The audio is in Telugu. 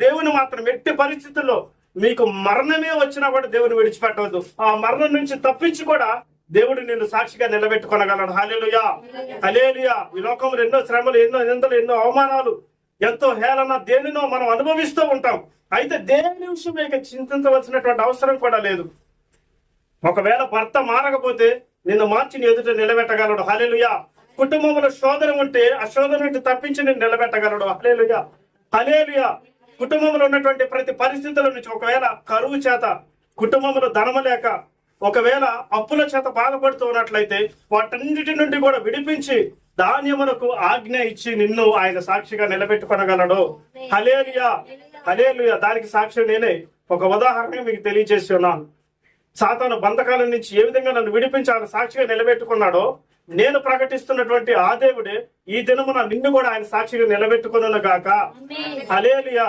దేవుని మాత్రం ఎట్టి పరిస్థితుల్లో మీకు మరణమే వచ్చినా కూడా దేవుని విడిచిపెట్టవద్దు. ఆ మరణం నుంచి తప్పించి కూడా దేవుడు నిన్ను సాక్షిగా నిలబెట్టుకొనగలడు. హల్లెలూయా, హల్లెలూయా. ఈ లోకంలో ఎన్నో శ్రమలు, ఎన్నో నిందలు, ఎన్నో అవమానాలు, ఎంతో హేళన, దేనినో మనం అనుభవిస్తూ ఉంటాం. అయితే దేని విషయం మీకు చింతించవలసినటువంటి అవసరం కూడా లేదు. ఒకవేళ భర్త మారకపోతే నిన్ను మార్చి నీ ఎదుట నిలబెట్టగలడు. హల్లెలూయా. కుటుంబంలో శోధన ఉంటే ఆ శోధన నుండి తప్పించి నేను నిలబెట్టగలడు. హల్లెలూయా, హల్లెలూయా. కుటుంబంలో ఉన్నటువంటి ప్రతి పరిస్థితుల నుంచి, ఒకవేళ కరువు చేత కుటుంబంలో ధనము లేక, ఒకవేళ అప్పుల చేత బాధపడుతూ ఉన్నట్లయితే వాటన్నిటి నుండి కూడా విడిపించి ధాన్యమునకు ఆజ్ఞ ఇచ్చి నిన్ను ఆయన సాక్షిగా నిలబెట్టుకొనగలడు. హల్లెలూయా, హల్లెలూయా. దానికి సాక్షి నేనే. ఒక ఉదాహరణ మీకు తెలియజేసి ఉన్నాను. సాతాను బంధకాల నుంచి ఏ విధంగా నన్ను విడిపించి ఆయన సాక్షిగా నిలబెట్టుకున్నాడో, నేను ప్రకటిస్తున్నటువంటి ఆ దేవుడే ఈ దినమున నిన్ను కూడా ఆయన సాక్షిగా నిలబెట్టుకొనును గాక. హల్లెలూయా.